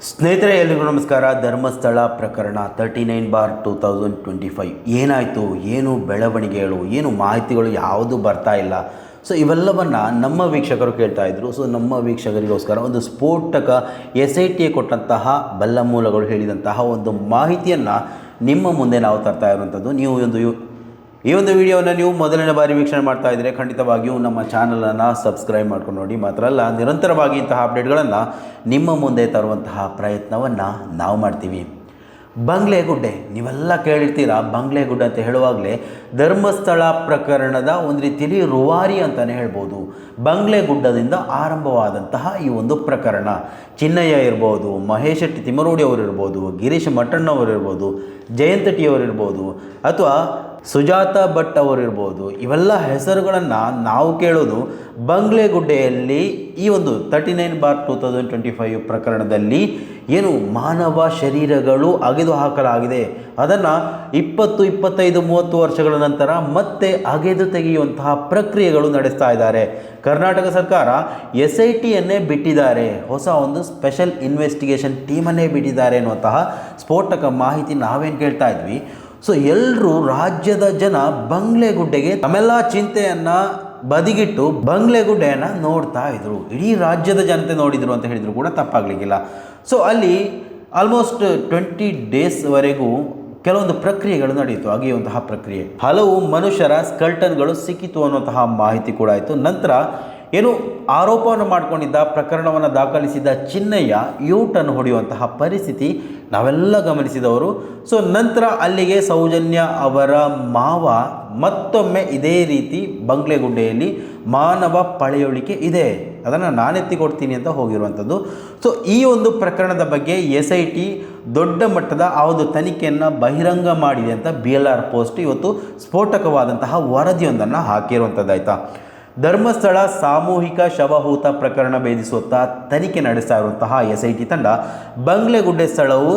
ಸ್ನೇಹಿತರೆ ಎಲ್ರಿಗೂ ನಮಸ್ಕಾರ. ಧರ್ಮಸ್ಥಳ ಪ್ರಕರಣ 39/2025 ಏನಾಯಿತು, ಏನು ಬೆಳವಣಿಗೆಗಳು, ಏನು ಮಾಹಿತಿಗಳು ಯಾವುದು ಬರ್ತಾ ಇಲ್ಲ. ಸೊ ಇವೆಲ್ಲವನ್ನು ನಮ್ಮ ವೀಕ್ಷಕರು ಕೇಳ್ತಾ ಇದ್ರು. ಸೊ ನಮ್ಮ ವೀಕ್ಷಕರಿಗೋಸ್ಕರ ಒಂದು ಸ್ಫೋಟಕ SIT ಕೊಟ್ಟಂತಹ ಬಲ್ಲ ಮೂಲಗಳು ಹೇಳಿದಂತಹ ಒಂದು ಮಾಹಿತಿಯನ್ನು ನಿಮ್ಮ ಮುಂದೆ ನಾವು ತರ್ತಾ ಇರುವಂಥದ್ದು. ನೀವು ಈ ಒಂದು ವಿಡಿಯೋವನ್ನು ನೀವು ಮೊದಲನೇ ಬಾರಿ ವೀಕ್ಷಣೆ ಮಾಡ್ತಾ ಇದ್ದರೆ ಖಂಡಿತವಾಗಿಯೂ ನಮ್ಮ ಚಾನಲನ್ನು ಸಬ್ಸ್ಕ್ರೈಬ್ ಮಾಡ್ಕೊಂಡು ನೋಡಿ. ಮಾತ್ರ ಅಲ್ಲ, ನಿರಂತರವಾಗಿ ಇಂತಹ ಅಪ್ಡೇಟ್ಗಳನ್ನು ನಿಮ್ಮ ಮುಂದೆ ತರುವಂತಹ ಪ್ರಯತ್ನವನ್ನು ನಾವು ಮಾಡ್ತೀವಿ. ಬಂಗ್ಲೆಗುಡ್ಡೆ ನೀವೆಲ್ಲ ಕೇಳಿರ್ತೀರ. ಬಂಗ್ಲೆಗುಡ್ಡೆ ಅಂತ ಹೇಳುವಾಗಲೇ ಧರ್ಮಸ್ಥಳ ಪ್ರಕರಣದ ಒಂದು ರೀತಿಯಲ್ಲಿ ರೂವಾರಿ ಅಂತಲೇ ಹೇಳ್ಬೋದು. ಬಂಗ್ಲೆಗುಡ್ಡದಿಂದ ಆರಂಭವಾದಂತಹ ಈ ಒಂದು ಪ್ರಕರಣ ಚಿನ್ನಯ್ಯ ಇರ್ಬೋದು, ಮಹೇಶ್ ಶೆಟ್ಟಿ ತಿಮ್ಮರೋಡಿ ಅವರು ಇರ್ಬೋದು, ಗಿರೀಶ್ ಮಠಣ್ಣವರು ಇರ್ಬೋದು, ಜಯಂತ ಟಿ ಅವರು ಇರ್ಬೋದು, ಅಥವಾ ಸುಜಾತ ಭಟ್ ಅವರಿರ್ಬೋದು. ಇವೆಲ್ಲ ಹೆಸರುಗಳನ್ನು ನಾವು ಕೇಳೋದು ಬಂಗ್ಲೆಗುಡ್ಡೆಯಲ್ಲಿ ಈ ಒಂದು 39/2025 ಪ್ರಕರಣದಲ್ಲಿ ಏನು ಮಾನವ ಶರೀರಗಳು ಅಗೆದು ಹಾಕಲಾಗಿದೆ. ಅದನ್ನು 20, 25, 30 ವರ್ಷಗಳ ನಂತರ ಮತ್ತೆ ಅಗೆದು ತೆಗೆಯುವಂತಹ ಪ್ರಕ್ರಿಯೆಗಳು ನಡೆಸ್ತಾ ಇದ್ದಾರೆ. ಕರ್ನಾಟಕ ಸರ್ಕಾರ SITಯನ್ನೇ ಬಿಟ್ಟಿದ್ದಾರೆ, ಹೊಸ ಒಂದು ಸ್ಪೆಷಲ್ ಇನ್ವೆಸ್ಟಿಗೇಷನ್ ಟೀಮನ್ನೇ ಬಿಟ್ಟಿದ್ದಾರೆ ಅನ್ನುವಂತಹ ಸ್ಫೋಟಕ ಮಾಹಿತಿ ನಾವೇನು ಕೇಳ್ತಾ ಇದ್ವಿ. ಸೊ ಎಲ್ಲರೂ ರಾಜ್ಯದ ಜನ ಬಂಗ್ಲೆಗುಡ್ಡೆಗೆ ತಮ್ಮೆಲ್ಲ ಚಿಂತೆಯನ್ನು ಬದಿಗಿಟ್ಟು ಬಂಗ್ಲೆಗುಡ್ಡೆಯನ್ನು ನೋಡ್ತಾ ಇದ್ರು. ಇಡೀ ರಾಜ್ಯದ ಜನತೆ ನೋಡಿದರು ಅಂತ ಹೇಳಿದ್ರು ಕೂಡ ತಪ್ಪಾಗಲಿಕ್ಕಿಲ್ಲ. ಸೊ ಅಲ್ಲಿ ಆಲ್ಮೋಸ್ಟ್ 20 ಡೇಸ್ವರೆಗೂ ಕೆಲವೊಂದು ಪ್ರಕ್ರಿಯೆಗಳು ನಡೆಯಿತು. ಅಗೆಯುವಂತಹ ಪ್ರಕ್ರಿಯೆ, ಹಲವು ಮನುಷ್ಯರ ಸ್ಕೆಲ್ಟನ್ಗಳು ಸಿಕ್ಕಿತು ಅನ್ನುವಂತಹ ಮಾಹಿತಿ ಕೂಡ ಆಯಿತು. ನಂತರ ಏನು ಆರೋಪವನ್ನು ಮಾಡಿಕೊಂಡಿದ್ದ, ಪ್ರಕರಣವನ್ನು ದಾಖಲಿಸಿದ ಚಿನ್ನಯ್ಯ ಯೂಟನ್ ಹೊಡೆಯುವಂತಹ ಪರಿಸ್ಥಿತಿ ನಾವೆಲ್ಲ ಗಮನಿಸಿದವರು. ಸೊ ನಂತರ ಅಲ್ಲಿಗೆ ಸೌಜನ್ಯ ಅವರ ಮಾವ ಮತ್ತೊಮ್ಮೆ ಇದೇ ರೀತಿ ಬಂಗ್ಲೆಗುಡ್ಡೆಯಲ್ಲಿ ಮಾನವ ಪಳೆಯುಳಿಕೆ ಇದೆ, ಅದನ್ನು ನಾನೆತ್ತಿ ಕೊಡ್ತೀನಿ ಅಂತ ಹೋಗಿರುವಂಥದ್ದು. ಸೊ ಈ ಒಂದು ಪ್ರಕರಣದ ಬಗ್ಗೆ SIT ದೊಡ್ಡ ಮಟ್ಟದ ಆ ಒಂದು ತನಿಖೆಯನ್ನು ಬಹಿರಂಗ ಮಾಡಿದೆ ಅಂತ BLR ಪೋಸ್ಟ್ ಇವತ್ತು ಸ್ಫೋಟಕವಾದಂತಹ ವರದಿಯೊಂದನ್ನು ಹಾಕಿರುವಂಥದ್ದಾಯ್ತಾ. ಧರ್ಮಸ್ಥಳ ಸಾಮೂಹಿಕ ಶವಹೂತ ಪ್ರಕರಣ ಭೇದಿಸುತ್ತಾ ತನಿಖೆ ನಡೆಸ್ತಾ ಇರುವಂತಹ SIT ತಂಡ ಬಂಗ್ಲೆಗುಡ್ಡೆ ಸ್ಥಳವು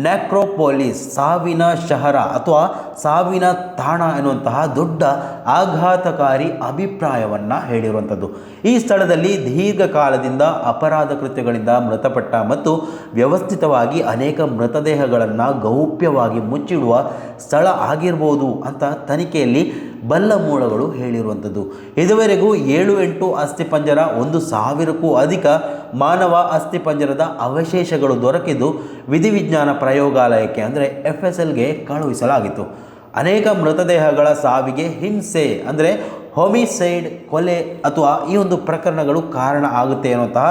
ನೆಕ್ರೋಪೋಲಿಸ್, ಸಾವಿನ ಶಹರ ಅಥವಾ ಸಾವಿನ ತಾಣ ಎನ್ನುವಂತಹ ದೊಡ್ಡ ಆಘಾತಕಾರಿ ಅಭಿಪ್ರಾಯವನ್ನು ಹೇಳಿರುವಂಥದ್ದು. ಈ ಸ್ಥಳದಲ್ಲಿ ದೀರ್ಘಕಾಲದಿಂದ ಅಪರಾಧ ಕೃತ್ಯಗಳಿಂದ ಮೃತಪಟ್ಟ ಮತ್ತು ವ್ಯವಸ್ಥಿತವಾಗಿ ಅನೇಕ ಮೃತದೇಹಗಳನ್ನು ಗೌಪ್ಯವಾಗಿ ಮುಚ್ಚಿಡುವ ಸ್ಥಳ ಆಗಿರ್ಬೋದು ಅಂತ ತನಿಖೆಯಲ್ಲಿ ಬಲ್ಲ ಮೂಲಗಳು ಹೇಳಿರುವಂಥದ್ದು. ಇದುವರೆಗೂ 7-8 ಅಸ್ಥಿಪಂಜರ, 1,000ಕ್ಕೂ ಅಧಿಕ ಮಾನವ ಅಸ್ಥಿಪಂಜರದ ಅವಶೇಷಗಳು ದೊರಕಿದ್ದು ವಿಧಿವಿಜ್ಞಾನ ಪ್ರಯೋಗಾಲಯಕ್ಕೆ ಅಂದರೆ FSLಗೆ ಕಳುಹಿಸಲಾಗಿತ್ತು. ಅನೇಕ ಮೃತದೇಹಗಳ ಸಾವಿಗೆ ಹಿಂಸೆ ಅಂದರೆ ಹೋಮಿಸೈಡ್, ಕೊಲೆ ಅಥವಾ ಈ ಒಂದು ಪ್ರಕರಣಗಳು ಕಾರಣ ಆಗುತ್ತೆ ಅನ್ನುವಂತಹ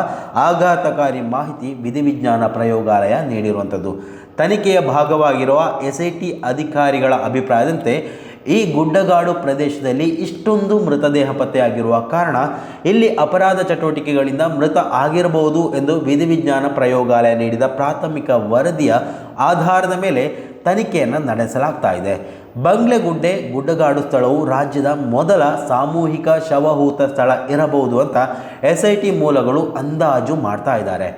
ಆಘಾತಕಾರಿ ಮಾಹಿತಿ ವಿಧಿವಿಜ್ಞಾನ ಪ್ರಯೋಗಾಲಯ ನೀಡಿರುವಂಥದ್ದು. ತನಿಖೆಯ ಭಾಗವಾಗಿರುವ SIT ಅಧಿಕಾರಿಗಳ ಅಭಿಪ್ರಾಯದಂತೆ ಈ ಗುಡ್ಡಗಾಡು ಪ್ರದೇಶದಲ್ಲಿ ಇಷ್ಟೊಂದು ಮೃತದೇಹ ಪತ್ತೆಯಾಗಿರುವ ಕಾರಣ ಇಲ್ಲಿ ಅಪರಾಧ ಚಟುವಟಿಕೆಗಳಿಂದ ಮೃತ ಆಗಿರಬಹುದು ಎಂದು ವಿಧಿವಿಜ್ಞಾನ ಪ್ರಯೋಗಾಲಯ ನೀಡಿದ ಪ್ರಾಥಮಿಕ ವರದಿಯ ಆಧಾರದ ಮೇಲೆ ತನಿಖೆಯನ್ನು ನಡೆಸಲಾಗ್ತಾ ಇದೆ. ಬಂಗ್ಲೆಗುಡ್ಡೆ ಗುಡ್ಡಗಾಡು ಸ್ಥಳವು ರಾಜ್ಯದ ಮೊದಲ ಸಾಮೂಹಿಕ ಶವಹೂತ ಸ್ಥಳ ಇರಬಹುದು ಅಂತ SIT ಮೂಲಗಳು ಅಂದಾಜು ಮಾಡ್ತಾ ಇದ್ದಾರೆ.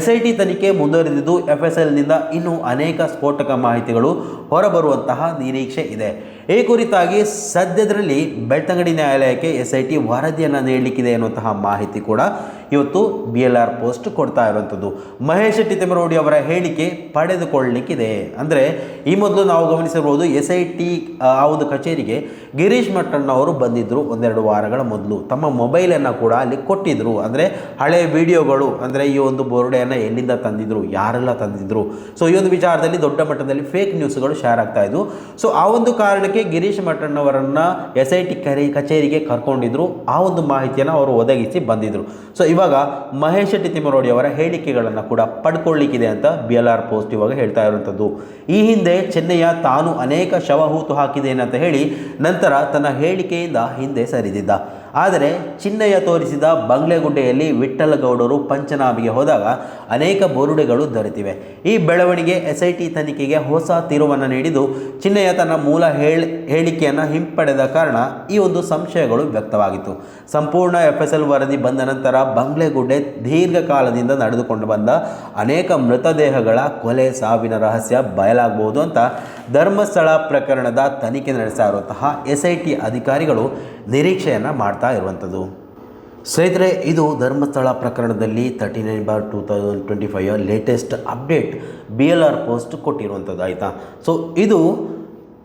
SIT ತನಿಖೆ ಮುಂದುವರೆದಿದ್ದು FSLನಿಂದ ಇನ್ನೂ ಅನೇಕ ಸ್ಫೋಟಕ ಮಾಹಿತಿಗಳು ಹೊರಬರುವಂತಹ ನಿರೀಕ್ಷೆ ಇದೆ. ಈ ಕುರಿತಾಗಿ ಸದ್ಯದರಲ್ಲಿ ಬೆಳ್ತಂಗಡಿ ನ್ಯಾಯಾಲಯಕ್ಕೆ SIT ವರದಿಯನ್ನು ನೀಡಲಿಕ್ಕಿದೆ ಎನ್ನುವಂತಹ ಮಾಹಿತಿ ಕೂಡ ಇವತ್ತು BLR ಪೋಸ್ಟ್ ಕೊಡ್ತಾ ಇರುವಂಥದ್ದು. ಮಹೇಶ್ ಶೆಟ್ಟಿ ತಿಮ್ಮರೋಡಿ ಅವರ ಹೇಳಿಕೆ ಪಡೆದುಕೊಳ್ಳಲಿಕ್ಕಿದೆ. ಅಂದರೆ ಈ ಮೊದಲು ನಾವು ಗಮನಿಸಿರ್ಬೋದು, SIT ಆ ಒಂದು ಕಚೇರಿಗೆ ಗಿರೀಶ್ ಮಠಣ್ಣವರು ಬಂದಿದ್ದರು 1-2 ವಾರಗಳ ಮೊದಲು. ತಮ್ಮ ಮೊಬೈಲನ್ನು ಕೂಡ ಅಲ್ಲಿ ಕೊಟ್ಟಿದ್ದರು. ಅಂದರೆ ಹಳೆಯ ವಿಡಿಯೋಗಳು, ಅಂದರೆ ಈ ಒಂದು ಬೋರ್ಡೆಯನ್ನು ಎಲ್ಲಿಂದ ತಂದಿದ್ರು, ಯಾರೆಲ್ಲ ತಂದಿದ್ರು. ಸೊ ಈ ಒಂದು ವಿಚಾರದಲ್ಲಿ ದೊಡ್ಡ ಮಟ್ಟದಲ್ಲಿ ಫೇಕ್ ನ್ಯೂಸ್ಗಳು ಶೇರ್ ಆಗ್ತಾ ಇದ್ವು. ಸೊ ಆ ಒಂದು ಕಾರಣಕ್ಕೆ ಗಿರೀಶ್ ಮಠಣ್ಣವರನ್ನು SIT ಕಚೇರಿಗೆ ಕರ್ಕೊಂಡಿದ್ರು. ಆ ಒಂದು ಮಾಹಿತಿಯನ್ನು ಅವರು ಒದಗಿಸಿ ಬಂದಿದ್ದರು. ಸೊ ಇವಾಗ ಮಹೇಶ್ ಶೆಟ್ಟಿ ತಿಮ್ಮರೋಡಿ ಅವರ ಹೇಳಿಕೆಗಳನ್ನು ಕೂಡ ಪಡ್ಕೊಳ್ಳಿಕ್ಕಿದೆ ಅಂತ BLR ಪೋಸ್ಟ್ ಇವಾಗ ಹೇಳ್ತಾ ಇರುವಂಥದ್ದು. ಈ ಹಿಂದೆ ಚೆನ್ನಯ್ಯ ತಾನು ಅನೇಕ ಶವಹೂತು ಹಾಕಿದ್ದೇನೆ ಅಂತ ಹೇಳಿ ನಂತರ ತನ್ನ ಹೇಳಿಕೆಯಿಂದ ಹಿಂದೆ ಸರಿದಿದ್ದ. ಆದರೆ ಚಿನ್ನಯ್ಯ ತೋರಿಸಿದ ಬಂಗ್ಲೆಗುಡ್ಡೆಯಲ್ಲಿ ವಿಠ್ಠಲಗೌಡರು ಪಂಚನಾಮಿಗೆ ಹೋದಾಗ ಅನೇಕ ಬೋರುಡೆಗಳು ದೊರೆತಿವೆ. ಈ ಬೆಳವಣಿಗೆ SIT ತನಿಖೆಗೆ ಹೊಸ ತಿರುವನ್ನು ನೀಡಿದ್ದು ಚಿನ್ನಯ್ಯ ತನ್ನ ಮೂಲ ಹೇಳಿಕೆಯನ್ನು ಹಿಂಪಡೆದ ಕಾರಣ ಈ ಒಂದು ಸಂಶಯಗಳು ವ್ಯಕ್ತವಾಗಿತ್ತು. ಸಂಪೂರ್ಣ FSL ವರದಿ ಬಂದ ನಂತರ ಬಂಗ್ಲೆಗುಡ್ಡೆ ದೀರ್ಘಕಾಲದಿಂದ ನಡೆದುಕೊಂಡು ಬಂದ ಅನೇಕ ಮೃತದೇಹಗಳ ಕೊಲೆ ಸಾವಿನ ರಹಸ್ಯ ಬಯಲಾಗಬಹುದು ಅಂತ ಧರ್ಮಸ್ಥಳ ಪ್ರಕರಣದ ತನಿಖೆ ನಡೆಸ್ತಾ ಇರುವಂತಹ SIT ಅಧಿಕಾರಿಗಳು ನಿರೀಕ್ಷೆಯನ್ನು ಮಾಡ್ತಾ ಇರುವಂಥದ್ದು. ಸ್ನೇಹಿತರೆ, ಇದು ಧರ್ಮಸ್ಥಳ ಪ್ರಕರಣದಲ್ಲಿ 39/2025 ಲೇಟೆಸ್ಟ್ ಅಪ್ಡೇಟ್ BLR ಪೋಸ್ಟ್ ಕೊಟ್ಟಿರುವಂಥದ್ದು ಆಯಿತಾ. ಸೊ ಇದು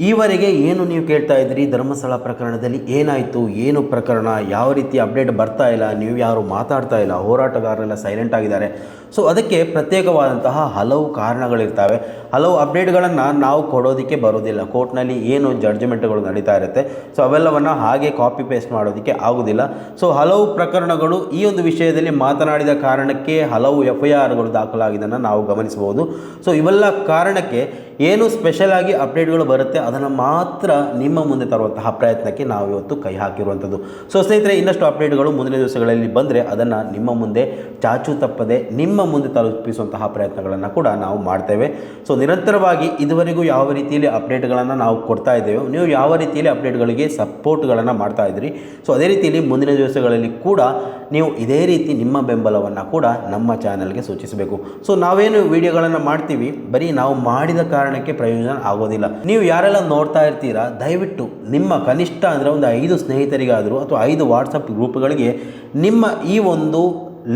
ಈವರೆಗೆ ಏನು ನೀವು ಕೇಳ್ತಾ ಇದ್ದೀರಿ, ಧರ್ಮಸ್ಥಳ ಪ್ರಕರಣದಲ್ಲಿ ಏನಾಯಿತು, ಏನು ಪ್ರಕರಣ, ಯಾವ ರೀತಿ ಅಪ್ಡೇಟ್ ಬರ್ತಾ ಇಲ್ಲ, ನೀವು ಯಾರು ಮಾತಾಡ್ತಾ ಇಲ್ಲ, ಹೋರಾಟಗಾರರೆಲ್ಲ ಸೈಲೆಂಟ್ ಆಗಿದ್ದಾರೆ. ಸೊ ಅದಕ್ಕೆ ಪ್ರತ್ಯೇಕವಾದಂತಹ ಹಲವು ಕಾರಣಗಳಿರ್ತವೆ. ಹಲವು ಅಪ್ಡೇಟ್ಗಳನ್ನು ನಾವು ಕೊಡೋದಕ್ಕೆ ಬರೋದಿಲ್ಲ. ಕೋರ್ಟ್ನಲ್ಲಿ ಏನು ಜಡ್ಜ್ಮೆಂಟ್ಗಳು ನಡೀತಾ ಇರುತ್ತೆ, ಸೊ ಅವೆಲ್ಲವನ್ನು ಹಾಗೆ ಕಾಪಿ ಪೇಸ್ಟ್ ಮಾಡೋದಕ್ಕೆ ಆಗೋದಿಲ್ಲ. ಸೊ ಹಲವು ಪ್ರಕರಣಗಳು ಈ ಒಂದು ವಿಷಯದಲ್ಲಿ ಮಾತನಾಡಿದ ಕಾರಣಕ್ಕೆ ಹಲವು FIRಗಳು ದಾಖಲಾಗಿದ್ದನ್ನು ನಾವು ಗಮನಿಸಬಹುದು. ಸೊ ಇವೆಲ್ಲ ಕಾರಣಕ್ಕೆ ಏನು ಸ್ಪೆಷಲ್ ಆಗಿ ಅಪ್ಡೇಟ್ಗಳು ಬರುತ್ತೆ ಅದನ್ನು ಮಾತ್ರ ನಿಮ್ಮ ಮುಂದೆ ತರುವಂತಹ ಪ್ರಯತ್ನಕ್ಕೆ ನಾವು ಇವತ್ತು ಕೈ ಹಾಕಿರುವಂಥದ್ದು. ಸೊ ಸ್ನೇಹಿತರೆ, ಇನ್ನಷ್ಟು ಅಪ್ಡೇಟ್ಗಳು ಮುಂದಿನ ದಿವಸಗಳಲ್ಲಿ ಬಂದರೆ ಅದನ್ನು ನಿಮ್ಮ ಮುಂದೆ ಚಾಚು ತಪ್ಪದೆ ನಿಮ್ಮ ಮುಂದೆ ತಲುಪಿಸುವಂತಹ ಪ್ರಯತ್ನಗಳನ್ನು ಕೂಡ ನಾವು ಮಾಡ್ತೇವೆ. ಸೊ ನಿರಂತರವಾಗಿ ಇದುವರೆಗೂ ಯಾವ ರೀತಿಯಲ್ಲಿ ಅಪ್ಡೇಟ್ಗಳನ್ನು ನಾವು ಕೊಡ್ತಾ ಇದ್ದೇವೆ, ನೀವು ಯಾವ ರೀತಿಯಲ್ಲಿ ಅಪ್ಡೇಟ್ಗಳಿಗೆ ಸಪೋರ್ಟ್ಗಳನ್ನು ಮಾಡ್ತಾ ಇದ್ದೀರಿ, ಸೊ ಅದೇ ರೀತಿಯಲ್ಲಿ ಮುಂದಿನ ದಿವಸಗಳಲ್ಲಿ ಕೂಡ ನೀವು ಇದೇ ರೀತಿ ನಿಮ್ಮ ಬೆಂಬಲವನ್ನು ಕೂಡ ನಮ್ಮ ಚಾನಲ್ಗೆ ಸೂಚಿಸಬೇಕು. ಸೊ ನಾವೇನು ವಿಡಿಯೋಗಳನ್ನು ಮಾಡ್ತೀವಿ, ಬರೀ ನಾವು ಮಾಡಿದ ಕಾರಣಕ್ಕೆ ಪ್ರಯೋಜನ ಆಗೋದಿಲ್ಲ. ನೀವು ಯಾರೆಲ್ಲ ನೋಡ್ತಾ ಇರ್ತೀರಾ, ದಯವಿಟ್ಟು ನಿಮ್ಮ ಕನಿಷ್ಠ ಅಂದರೆ ಒಂದು 5 ಸ್ನೇಹಿತರಿಗಾದರೂ ಅಥವಾ 5 ವಾಟ್ಸಪ್ ಗ್ರೂಪ್ಗಳಿಗೆ ನಿಮ್ಮ ಈ ಒಂದು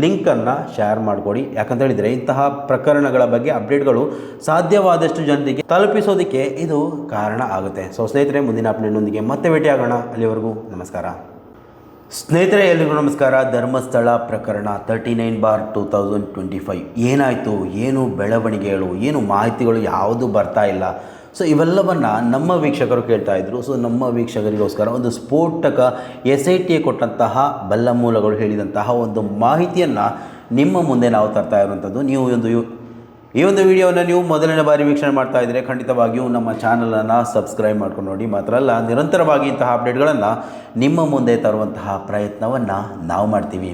ಲಿಂಕನ್ನು ಶೇರ್ ಮಾಡಿಕೊಡಿ. ಯಾಕಂತ ಹೇಳಿದರೆ ಇಂತಹ ಪ್ರಕರಣಗಳ ಬಗ್ಗೆ ಅಪ್ಡೇಟ್ಗಳು ಸಾಧ್ಯವಾದಷ್ಟು ಜನರಿಗೆ ತಲುಪಿಸೋದಕ್ಕೆ ಇದು ಕಾರಣ ಆಗುತ್ತೆ. ಸೊ ಸ್ನೇಹಿತರೆ, ಮುಂದಿನ ಅಪ್ಡೇಟ್ನೊಂದಿಗೆ ಮತ್ತೆ ಭೇಟಿಯಾಗೋಣ. ಅಲ್ಲಿವರೆಗೂ ನಮಸ್ಕಾರ. ಸ್ನೇಹಿತರೆ, ಎಲ್ರಿಗೂ ನಮಸ್ಕಾರ. ಧರ್ಮಸ್ಥಳ ಪ್ರಕರಣ 39/2025 ಏನಾಯಿತು, ಏನು ಬೆಳವಣಿಗೆಗಳು, ಏನು ಮಾಹಿತಿಗಳು ಯಾವುದು ಬರ್ತಾ ಇಲ್ಲ. ಸೊ ಇವೆಲ್ಲವನ್ನು ನಮ್ಮ ವೀಕ್ಷಕರು ಕೇಳ್ತಾ ಇದ್ದರು. ಸೊ ನಮ್ಮ ವೀಕ್ಷಕರಿಗೋಸ್ಕರ ಒಂದು ಸ್ಫೋಟಕ SIT ಕೊಟ್ಟಂತಹ ಬಲ್ಲ ಮೂಲಗಳು ಹೇಳಿದಂತಹ ಒಂದು ಮಾಹಿತಿಯನ್ನು ನಿಮ್ಮ ಮುಂದೆ ನಾವು ತರ್ತಾ ಇರುವಂಥದ್ದು. ನೀವು ಈ ಒಂದು ವಿಡಿಯೋವನ್ನು ನೀವು ಮೊದಲನೇ ಬಾರಿ ವೀಕ್ಷಣೆ ಮಾಡ್ತಾ ಇದ್ದರೆ ಖಂಡಿತವಾಗಿಯೂ ನಮ್ಮ ಚಾನಲನ್ನು ಸಬ್ಸ್ಕ್ರೈಬ್ ಮಾಡ್ಕೊಂಡು ನೋಡಿ. ಮಾತ್ರ ಅಲ್ಲ, ನಿರಂತರವಾಗಿ ಇಂತಹ ಅಪ್ಡೇಟ್ಗಳನ್ನು ನಿಮ್ಮ ಮುಂದೆ ತರುವಂತಹ ಪ್ರಯತ್ನವನ್ನು ನಾವು ಮಾಡ್ತೀವಿ.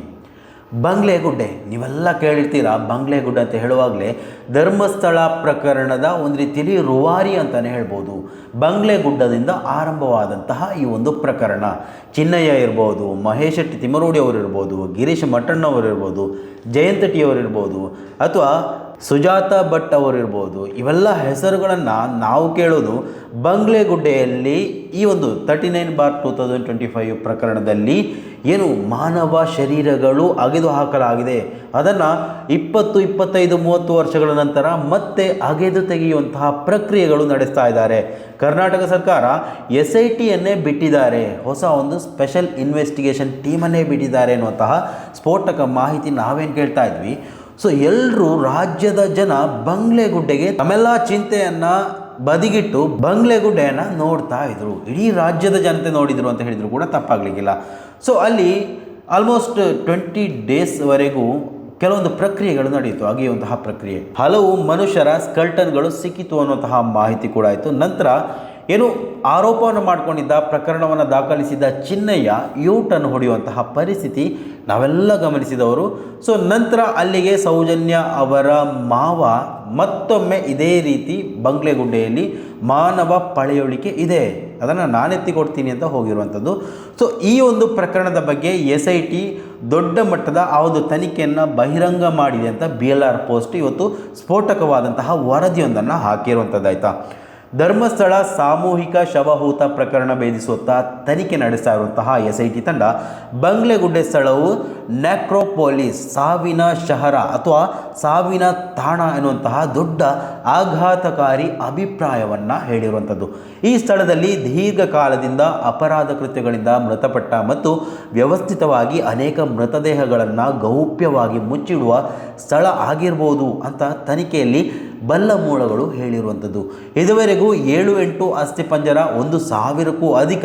ಬಂಗ್ಲೆಗುಡ್ಡೆ, ನೀವೆಲ್ಲ ಕೇಳಿರ್ತೀರ. ಬಂಗ್ಲೆಗುಡ್ಡೆ ಅಂತ ಹೇಳುವಾಗಲೇ ಧರ್ಮಸ್ಥಳ ಪ್ರಕರಣದ ಒಂದು ರೀತಿಯಲ್ಲಿ ರೂವಾರಿ ಅಂತಲೇ ಹೇಳ್ಬೋದು. ಬಂಗ್ಲೆಗುಡ್ಡದಿಂದ ಆರಂಭವಾದಂತಹ ಈ ಒಂದು ಪ್ರಕರಣ, ಚಿನ್ನಯ್ಯ ಇರ್ಬೋದು, ಮಹೇಶ್ ಶೆಟ್ಟಿ ತಿಮ್ಮರೋಡಿ ಅವರಿರ್ಬೋದು, ಗಿರೀಶ್ ಮಠಣ್ಣವರಿರ್ಬೋದು, ಜಯಂತ್ ಟಿ ಅವರಿರ್ಬೋದು, ಅಥವಾ ಸುಜಾತ ಭಟ್ ಅವರಿರ್ಬೋದು, ಇವೆಲ್ಲ ಹೆಸರುಗಳನ್ನು ನಾವು ಕೇಳೋದು ಬಂಗ್ಲೆಗುಡ್ಡೆಯಲ್ಲಿ ಈ ಒಂದು 39/2025 ಪ್ರಕರಣದಲ್ಲಿ ಏನು ಮಾನವ ಶರೀರಗಳು ಅಗೆದು ಹಾಕಲಾಗಿದೆ, ಅದನ್ನು 20, 25, 30 ವರ್ಷಗಳ ನಂತರ ಮತ್ತೆ ಅಗೆದು ತೆಗೆಯುವಂತಹ ಪ್ರಕ್ರಿಯೆಗಳು ನಡೆಸ್ತಾ ಇದ್ದಾರೆ. ಕರ್ನಾಟಕ ಸರ್ಕಾರ SITಯನ್ನೇ ಬಿಟ್ಟಿದ್ದಾರೆ, ಹೊಸ ಒಂದು ಸ್ಪೆಷಲ್ ಇನ್ವೆಸ್ಟಿಗೇಷನ್ ಟೀಮನ್ನೇ ಬಿಟ್ಟಿದ್ದಾರೆ ಅನ್ನುವಂತಹ ಸ್ಫೋಟಕ ಮಾಹಿತಿ ನಾವೇನು ಕೇಳ್ತಾ ಇದ್ವಿ. ಸೊ ಎಲ್ಲರೂ ರಾಜ್ಯದ ಜನ ಬಂಗ್ಲೆಗುಡ್ಡೆಗೆ ತಮ್ಮೆಲ್ಲ ಚಿಂತೆಯನ್ನು ಬದಿಗಿಟ್ಟು ಬಂಗ್ಲೆಗುಡ್ಡೆಯನ್ನು ನೋಡ್ತಾ ಇದ್ರು. ಇಡೀ ರಾಜ್ಯದ ಜನತೆ ನೋಡಿದರು ಅಂತ ಹೇಳಿದ್ರು ಕೂಡ ತಪ್ಪಾಗಲಿಕ್ಕಿಲ್ಲ. ಸೊ ಅಲ್ಲಿ ಆಲ್ಮೋಸ್ಟ್ 20 ಡೇಸ್ವರೆಗೂ ಕೆಲವೊಂದು ಪ್ರಕ್ರಿಯೆಗಳು ನಡೆಯಿತು. ಅಗೆಯುವಂತಹ ಪ್ರಕ್ರಿಯೆ, ಹಲವು ಮನುಷ್ಯರ ಸ್ಕಲ್ಟನ್ಗಳು ಸಿಕ್ಕಿತು ಅನ್ನುವಂತಹ ಮಾಹಿತಿ ಕೂಡ ಆಯಿತು. ನಂತರ ಏನು ಆರೋಪವನ್ನು ಮಾಡಿಕೊಂಡಿದ್ದ, ಪ್ರಕರಣವನ್ನು ದಾಖಲಿಸಿದ ಚಿನ್ನಯ್ಯ ಯೂಟನ್ನು ಹೊಡೆಯುವಂತಹ ಪರಿಸ್ಥಿತಿ ನಾವೆಲ್ಲ ಗಮನಿಸಿದವರು. ಸೊ ನಂತರ ಅಲ್ಲಿಗೆ ಸೌಜನ್ಯ ಅವರ ಮಾವ ಮತ್ತೊಮ್ಮೆ ಇದೇ ರೀತಿ ಬಂಗ್ಲೆಗುಡ್ಡೆಯಲ್ಲಿ ಮಾನವ ಪಳೆಯುಳಿಕೆ ಇದೆ, ಅದನ್ನು ನಾನೆತ್ತಿಕೊಡ್ತೀನಿ ಅಂತ ಹೋಗಿರುವಂಥದ್ದು. ಸೊ ಈ ಒಂದು ಪ್ರಕರಣದ ಬಗ್ಗೆ SIT ದೊಡ್ಡ ಮಟ್ಟದ ಆ ಒಂದು ತನಿಖೆಯನ್ನು ಬಹಿರಂಗ ಮಾಡಿದೆ ಅಂತ BLR ಪೋಸ್ಟ್ ಇವತ್ತು ಸ್ಫೋಟಕವಾದಂತಹ ವರದಿಯೊಂದನ್ನು ಹಾಕಿರುವಂಥದ್ದಾಯ್ತಾ. ಧರ್ಮಸ್ಥಳ ಸಾಮೂಹಿಕ ಶವಹೂತ ಪ್ರಕರಣ ಭೇದಿಸುತ್ತ ತನಿಖೆ ನಡೆಸ್ತಾ ಇರುವಂತಹ SIT ತಂಡ ಬಂಗ್ಲೆಗುಡ್ಡೆ ಸ್ಥಳವು ನೆಕ್ರೋಪೋಲಿಸ್, ಸಾವಿನ ಶಹರ ಅಥವಾ ಸಾವಿನ ತಾಣ ಎನ್ನುವಂತಹ ದೊಡ್ಡ ಆಘಾತಕಾರಿ ಅಭಿಪ್ರಾಯವನ್ನು ಹೇಳಿರುವಂಥದ್ದು. ಈ ಸ್ಥಳದಲ್ಲಿ ದೀರ್ಘಕಾಲದಿಂದ ಅಪರಾಧ ಕೃತ್ಯಗಳಿಂದ ಮೃತಪಟ್ಟ ಮತ್ತು ವ್ಯವಸ್ಥಿತವಾಗಿ ಅನೇಕ ಮೃತದೇಹಗಳನ್ನು ಗೌಪ್ಯವಾಗಿ ಮುಚ್ಚಿಡುವ ಸ್ಥಳ ಆಗಿರ್ಬೋದು ಅಂತ ತನಿಖೆಯಲ್ಲಿ ಬಲ್ಲ ಮೂಲಗಳು ಹೇಳಿರುವಂಥದ್ದು. ಇದುವರೆಗೂ 7-8 ಅಸ್ಥಿಪಂಜರ, 1,000ಕ್ಕೂ ಅಧಿಕ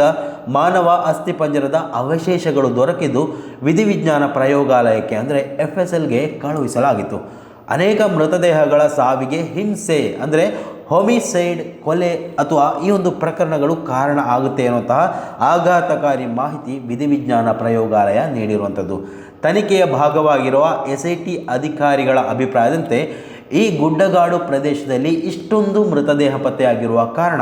ಮಾನವ ಅಸ್ಥಿಪಂಜರದ ಅವಶೇಷಗಳು ದೊರಕಿದ್ದು ವಿಧಿವಿಜ್ಞಾನ ಪ್ರಯೋಗಾಲಯಕ್ಕೆ ಅಂದರೆ FSLಗೆ ಕಳುಹಿಸಲಾಗಿತ್ತು. ಅನೇಕ ಮೃತದೇಹಗಳ ಸಾವಿಗೆ ಹಿಂಸೆ ಅಂದರೆ ಹೋಮಿಸೈಡ್, ಕೊಲೆ ಅಥವಾ ಈ ಒಂದು ಪ್ರಕರಣಗಳು ಕಾರಣ ಆಗುತ್ತೆ ಅನ್ನುವಂತಹ ಆಘಾತಕಾರಿ ಮಾಹಿತಿ ವಿಧಿವಿಜ್ಞಾನ ಪ್ರಯೋಗಾಲಯ ನೀಡಿರುವಂಥದ್ದು. ತನಿಖೆಯ ಭಾಗವಾಗಿರುವ SIT ಅಧಿಕಾರಿಗಳ ಅಭಿಪ್ರಾಯದಂತೆ ಈ ಗುಡ್ಡಗಾಡು ಪ್ರದೇಶದಲ್ಲಿ ಇಷ್ಟೊಂದು ಮೃತದೇಹ ಪತ್ತೆಯಾಗಿರುವ ಕಾರಣ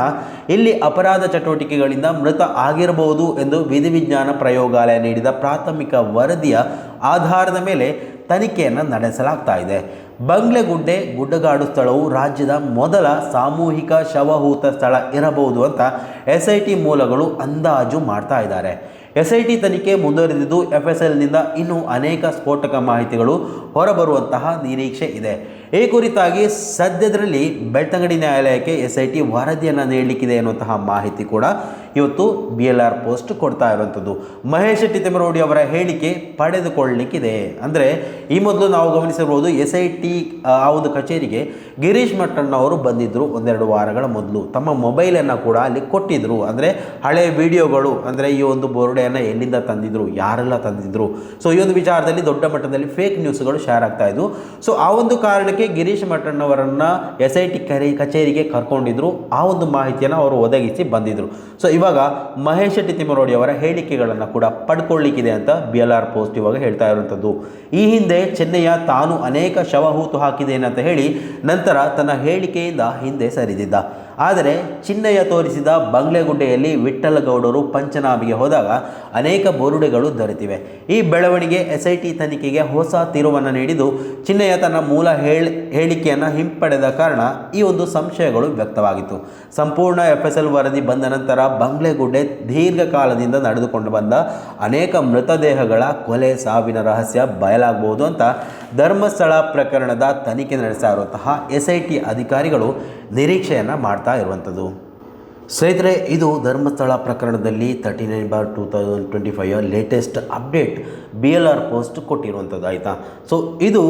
ಇಲ್ಲಿ ಅಪರಾಧ ಚಟುವಟಿಕೆಗಳಿಂದ ಮೃತ ಆಗಿರಬಹುದು ಎಂದು ವಿಧಿವಿಜ್ಞಾನ ಪ್ರಯೋಗಾಲಯ ನೀಡಿದ ಪ್ರಾಥಮಿಕ ವರದಿಯ ಆಧಾರದ ಮೇಲೆ ತನಿಖೆಯನ್ನು ನಡೆಸಲಾಗ್ತಾ ಇದೆ. ಬಂಗ್ಲೆಗುಡ್ಡೆ ಗುಡ್ಡಗಾಡು ಸ್ಥಳವು ರಾಜ್ಯದ ಮೊದಲ ಸಾಮೂಹಿಕ ಶವಹೂತ ಸ್ಥಳ ಇರಬಹುದು ಅಂತ SIT ಮೂಲಗಳು ಅಂದಾಜು ಮಾಡ್ತಾ ಇದ್ದಾರೆ. SIT ತನಿಖೆ ಮುಂದುವರೆದಿದ್ದು FSLನಿಂದ ಇನ್ನೂ ಅನೇಕ ಸ್ಫೋಟಕ ಮಾಹಿತಿಗಳು ಹೊರಬರುವಂತಹ ನಿರೀಕ್ಷೆ ಇದೆ. ಈ ಕುರಿತಾಗಿ ಸದ್ಯದರಲ್ಲಿ ಬೆಳ್ತಂಗಡಿ ನ್ಯಾಯಾಲಯಕ್ಕೆ SIT ವರದಿಯನ್ನು ನೀಡಲಿಕ್ಕಿದೆ ಎನ್ನುವಂತಹ ಮಾಹಿತಿ ಕೂಡ ಇವತ್ತು BLR ಪೋಸ್ಟ್ ಕೊಡ್ತಾ ಇರುವಂಥದ್ದು. ಮಹೇಶ್ ತಿಮ್ಮೇರೌಡಿ ಅವರ ಹೇಳಿಕೆ ಪಡೆದುಕೊಳ್ಳಲಿಕ್ಕಿದೆ. ಅಂದರೆ ಈ ಮೊದಲು ನಾವು ಗಮನಿಸಿರ್ಬೋದು, SIT ಆ ಒಂದು ಕಚೇರಿಗೆ ಗಿರೀಶ್ ಮಟ್ಟಣ್ಣವರು ಬಂದಿದ್ದರು ಒಂದೆರಡು ವಾರಗಳ ಮೊದಲು. ತಮ್ಮ ಮೊಬೈಲನ್ನು ಕೂಡ ಅಲ್ಲಿ ಕೊಟ್ಟಿದ್ದರು. ಅಂದರೆ ಹಳೆ ವಿಡಿಯೋಗಳು, ಅಂದರೆ ಈ ಒಂದು ಬೋರ್ಡೆಯನ್ನು ಎಲ್ಲಿಂದ ತಂದಿದ್ರು, ಯಾರೆಲ್ಲ ತಂದಿದ್ರು, ಸೊ ಈ ಒಂದು ವಿಚಾರದಲ್ಲಿ ದೊಡ್ಡ ಮಟ್ಟದಲ್ಲಿ ಫೇಕ್ ನ್ಯೂಸ್ಗಳು ಶೇರ್ ಆಗ್ತಾ ಇದ್ವು. ಸೊ ಆ ಒಂದು ಕಾರಣಕ್ಕೆ ಗಿರೀಶ್ ಮಟ್ಟಣ್ಣವರನ್ನು SIT ಕಚೇರಿಗೆ ಕರ್ಕೊಂಡಿದ್ರು. ಆ ಒಂದು ಮಾಹಿತಿಯನ್ನು ಅವರು ಒದಗಿಸಿ ಬಂದಿದ್ದರು. ಸೊ ಇವಾಗ ಮಹೇಶ್ ತಿಮ್ಮೇರೌಡಿ ಅವರ ಹೇಳಿಕೆಗಳನ್ನು ಕೂಡ ಪಡ್ಕೊಳ್ಳಿಕ್ಕಿದೆ ಅಂತ BLR ಪೋಸ್ಟ್ ಇವಾಗ ಹೇಳ್ತಾ ಇರುವಂಥದ್ದು. ಈ ಹಿಂದೆ ಚೆನ್ನಯ್ಯ ತಾನು ಅನೇಕ ಶವಹೂತು ಹಾಕಿದ್ದೇನೆ ಅಂತ ಹೇಳಿ ನಂತರ ತನ್ನ ಹೇಳಿಕೆಯಿಂದ ಹಿಂದೆ ಸರಿದಿದ್ದ. ಆದರೆ ಚಿನ್ನಯ್ಯ ತೋರಿಸಿದ ಬಂಗ್ಲೆಗುಡ್ಡೆಯಲ್ಲಿ ವಿಠ್ಠಲಗೌಡರು ಪಂಚನಾಮಿಗೆ ಹೋದಾಗ ಅನೇಕ ಬೋರುಡೆಗಳು ದೊರೆತಿವೆ. ಈ ಬೆಳವಣಿಗೆ SIT ತನಿಖೆಗೆ ಹೊಸ ತಿರುವನ್ನು ನೀಡಿದ್ದು, ಚಿನ್ನಯ್ಯ ತನ್ನ ಮೂಲ ಹೇಳಿಕೆಯನ್ನು ಹಿಂಪಡೆದ ಕಾರಣ ಈ ಒಂದು ಸಂಶಯಗಳು ವ್ಯಕ್ತವಾಗಿತ್ತು. ಸಂಪೂರ್ಣ FSL ವರದಿ ಬಂದ ನಂತರ ಬಂಗ್ಲೆಗುಡ್ಡೆ ದೀರ್ಘಕಾಲದಿಂದ ನಡೆದುಕೊಂಡು ಬಂದ ಅನೇಕ ಮೃತದೇಹಗಳ ಕೊಲೆ ಸಾವಿನ ರಹಸ್ಯ ಬಯಲಾಗಬಹುದು ಅಂತ ಧರ್ಮಸ್ಥಳ ಪ್ರಕರಣದ ತನಿಖೆ ನಡೆಸ್ತಾ ಇರುವಂತಹ SIT ಅಧಿಕಾರಿಗಳು ನಿರೀಕ್ಷೆಯನ್ನು ಮಾಡ್ತಾ ಇರುವಂಥದ್ದು. ಸ್ನೇಹಿತರೆ, ಇದು ಧರ್ಮಸ್ಥಳ ಪ್ರಕರಣದಲ್ಲಿ 39/2025 ಲೇಟೆಸ್ಟ್ ಅಪ್ಡೇಟ್ BLR ಪೋಸ್ಟ್ ಕೊಟ್ಟಿರುವಂಥದ್ದು. ಆಯಿತಾ? ಸೊ ಇದು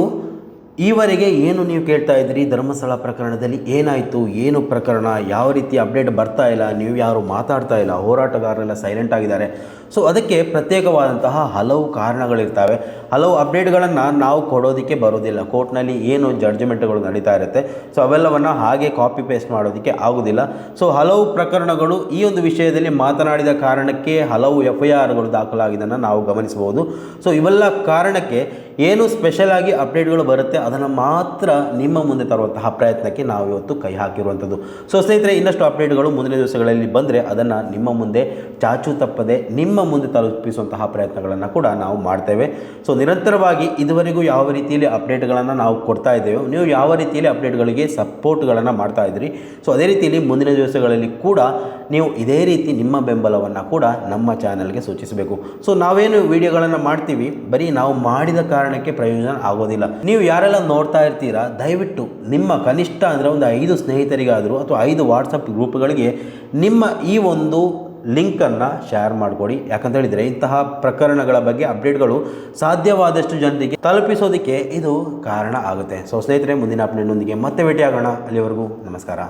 ಈವರೆಗೆ ಏನು ನೀವು ಕೇಳ್ತಾ ಇದ್ದೀರಿ, ಧರ್ಮಸ್ಥಳ ಪ್ರಕರಣದಲ್ಲಿ ಏನಾಯಿತು, ಏನು ಪ್ರಕರಣ, ಯಾವ ರೀತಿ ಅಪ್ಡೇಟ್ ಬರ್ತಾ ಇಲ್ಲ, ನೀವು ಯಾರು ಮಾತಾಡ್ತಾ ಇಲ್ಲ, ಹೋರಾಟಗಾರರೆಲ್ಲ ಸೈಲೆಂಟ್ ಆಗಿದ್ದಾರೆ. ಸೊ ಅದಕ್ಕೆ ಪ್ರತ್ಯೇಕವಾದಂತಹ ಹಲವು ಕಾರಣಗಳಿರ್ತವೆ. ಹಲವು ಅಪ್ಡೇಟ್ಗಳನ್ನು ನಾವು ಕೊಡೋದಕ್ಕೆ ಬರೋದಿಲ್ಲ. ಕೋರ್ಟ್ನಲ್ಲಿ ಏನು ಜಡ್ಜ್ಮೆಂಟ್ಗಳು ನಡೀತಾ ಇರುತ್ತೆ, ಸೊ ಅವೆಲ್ಲವನ್ನು ಹಾಗೆ ಕಾಪಿ ಪೇಸ್ಟ್ ಮಾಡೋದಕ್ಕೆ ಆಗೋದಿಲ್ಲ. ಸೊ ಹಲವು ಪ್ರಕರಣಗಳು ಈ ಒಂದು ವಿಷಯದಲ್ಲಿ ಮಾತನಾಡಿದ ಕಾರಣಕ್ಕೆ ಹಲವು FIRಗಳು ದಾಖಲಾಗಿದ್ದನ್ನು ನಾವು ಗಮನಿಸಬಹುದು. ಸೊ ಇವೆಲ್ಲ ಕಾರಣಕ್ಕೆ ಏನು ಸ್ಪೆಷಲ್ ಆಗಿ ಅಪ್ಡೇಟ್ಗಳು ಬರುತ್ತೆ ಅದನ್ನು ಮಾತ್ರ ನಿಮ್ಮ ಮುಂದೆ ತರುವಂತಹ ಪ್ರಯತ್ನಕ್ಕೆ ನಾವು ಇವತ್ತು ಕೈ ಹಾಕಿರುವಂಥದ್ದು. ಸೊ ಸ್ನೇಹಿತರೆ, ಇನ್ನಷ್ಟು ಅಪ್ಡೇಟ್ಗಳು ಮುಂದಿನ ದಿವಸಗಳಲ್ಲಿ ಬಂದರೆ ಅದನ್ನು ನಿಮ್ಮ ಮುಂದೆ ಚಾಚು ತಪ್ಪದೆ ನಿಮ್ಮ ಮುಂದೆ ತಲುಪಿಸುವಂತಹ ಪ್ರಯತ್ನಗಳನ್ನು ಕೂಡ ನಾವು ಮಾಡ್ತೇವೆ. ಸೊ ನಿರಂತರವಾಗಿ ಇದುವರೆಗೂ ಯಾವ ರೀತಿಯಲ್ಲಿ ಅಪ್ಡೇಟ್ಗಳನ್ನು ನಾವು ಕೊಡ್ತಾ ಇದ್ದೇವೆ, ನೀವು ಯಾವ ರೀತಿಯಲ್ಲಿ ಅಪ್ಡೇಟ್ಗಳಿಗೆ ಸಪೋರ್ಟ್ಗಳನ್ನು ಮಾಡ್ತಾ ಇದ್ದೀರಿ, ಸೊ ಅದೇ ರೀತಿಯಲ್ಲಿ ಮುಂದಿನ ದಿವಸಗಳಲ್ಲಿ ಕೂಡ ನೀವು ಇದೇ ರೀತಿ ನಿಮ್ಮ ಬೆಂಬಲವನ್ನು ಕೂಡ ನಮ್ಮ ಚಾನಲ್ಗೆ ಸೂಚಿಸಬೇಕು. ಸೊ ನಾವೇನು ವಿಡಿಯೋಗಳನ್ನು ಮಾಡ್ತೀವಿ, ಬರೀ ನಾವು ಮಾಡಿದ ಕಾರಣಕ್ಕೆ ಪ್ರಯೋಜನ ಆಗೋದಿಲ್ಲ. ನೀವು ಯಾರೆಲ್ಲ ನೋಡ್ತಾ ಇರ್ತೀರಾ, ದಯವಿಟ್ಟು ನಿಮ್ಮ ಕನಿಷ್ಠ ಅಂದರೆ ಒಂದು 5 ಸ್ನೇಹಿತರಿಗಾದರೂ ಅಥವಾ 5 ವಾಟ್ಸಪ್ ಗ್ರೂಪ್ಗಳಿಗೆ ನಿಮ್ಮ ಈ ಒಂದು ಲಿಂಕನ್ನು ಶೇರ್ ಮಾಡಿಕೊಡಿ. ಯಾಕಂತ ಹೇಳಿದರೆ ಇಂತಹ ಪ್ರಕರಣಗಳ ಬಗ್ಗೆ ಅಪ್ಡೇಟ್ಗಳು ಸಾಧ್ಯವಾದಷ್ಟು ಜನರಿಗೆ ತಲುಪಿಸೋದಕ್ಕೆ ಇದು ಕಾರಣ ಆಗುತ್ತೆ. ಸೊ ಸ್ನೇಹಿತರೆ, ಮುಂದಿನ ಅಪ್ಡೇಟ್ನೊಂದಿಗೆ ಮತ್ತೆ ಭೇಟಿಯಾಗೋಣ. ಅಲ್ಲಿವರೆಗೂ ನಮಸ್ಕಾರ.